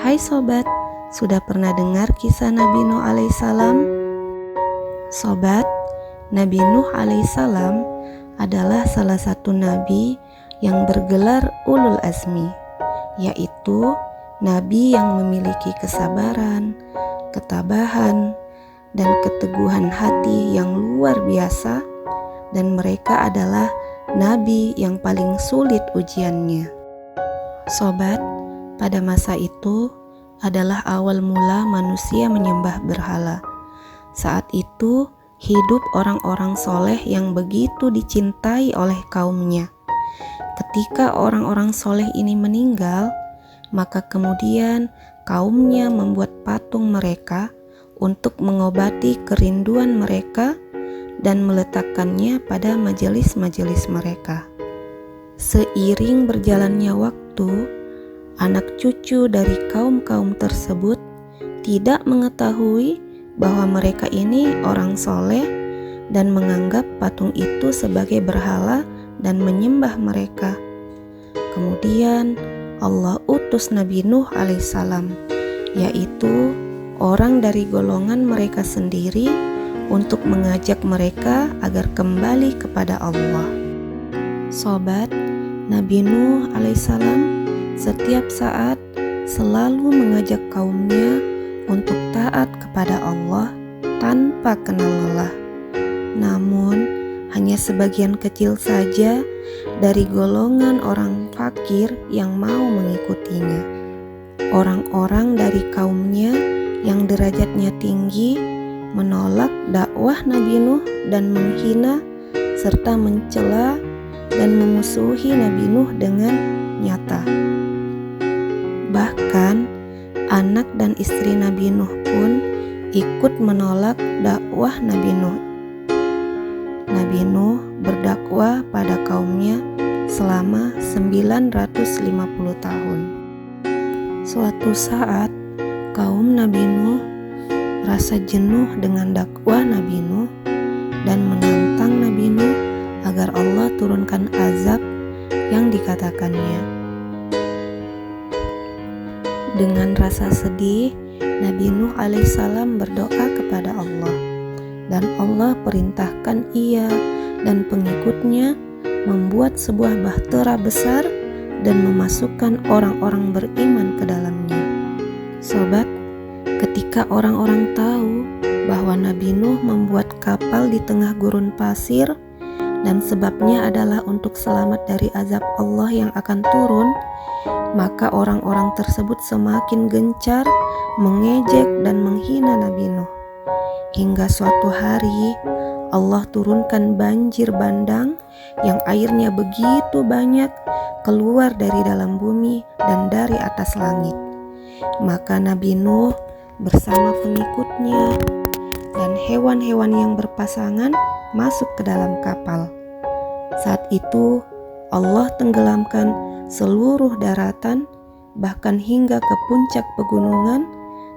Hai sobat, sudah pernah dengar kisah Nabi Nuh alaihissalam? Sobat, Nabi Nuh alaihissalam adalah salah satu nabi yang bergelar ulul azmi, yaitu nabi yang memiliki kesabaran, ketabahan, dan keteguhan hati yang luar biasa, dan mereka adalah nabi yang paling sulit ujiannya. Sobat, pada masa itu adalah awal mula manusia menyembah berhala. Saat itu hidup orang-orang soleh yang begitu dicintai oleh kaumnya. Ketika orang-orang soleh ini meninggal, maka kemudian kaumnya membuat patung mereka untuk mengobati kerinduan mereka dan meletakkannya pada majelis-majelis mereka. Seiring berjalannya waktu, anak cucu dari kaum-kaum tersebut tidak mengetahui bahwa mereka ini orang soleh dan menganggap patung itu sebagai berhala dan menyembah mereka. Kemudian Allah utus Nabi Nuh alaihissalam, yaitu orang dari golongan mereka sendiri, untuk mengajak mereka agar kembali kepada Allah. Sobat, Nabi Nuh alaihissalam setiap saat selalu mengajak kaumnya untuk taat kepada Allah tanpa kenal lelah. Namun, hanya sebagian kecil saja dari golongan orang fakir yang mau mengikutinya. Orang-orang dari kaumnya yang derajatnya tinggi menolak dakwah Nabi Nuh dan menghina serta mencela dan memusuhi Nabi Nuh dengan nyata. Bahkan anak dan istri Nabi Nuh pun ikut menolak dakwah Nabi Nuh. Nabi Nuh berdakwah pada kaumnya selama 950 tahun. Suatu saat kaum Nabi Nuh rasa jenuh dengan dakwah Nabi Nuh dan menantang Nabi Nuh agar Allah turunkan azab yang dikatakannya. Dengan rasa sedih, Nabi Nuh alaihissalam berdoa kepada Allah, dan Allah perintahkan ia dan pengikutnya membuat sebuah bahtera besar dan memasukkan orang-orang beriman ke dalamnya. Sobat, ketika orang-orang tahu bahwa Nabi Nuh membuat kapal di tengah gurun pasir dan sebabnya adalah untuk selamat dari azab Allah yang akan turun, maka orang-orang tersebut semakin gencar mengejek dan menghina Nabi Nuh. Hingga suatu hari Allah turunkan banjir bandang yang airnya begitu banyak keluar dari dalam bumi dan dari atas langit. Maka Nabi Nuh bersama pengikutnya dan hewan-hewan yang berpasangan masuk ke dalam kapal. Saat itu Allah tenggelamkan seluruh daratan, bahkan hingga ke puncak pegunungan,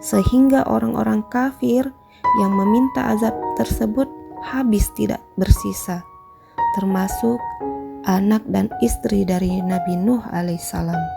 sehingga orang-orang kafir yang meminta azab tersebut habis tidak bersisa, termasuk anak dan istri dari Nabi Nuh alaihissalam.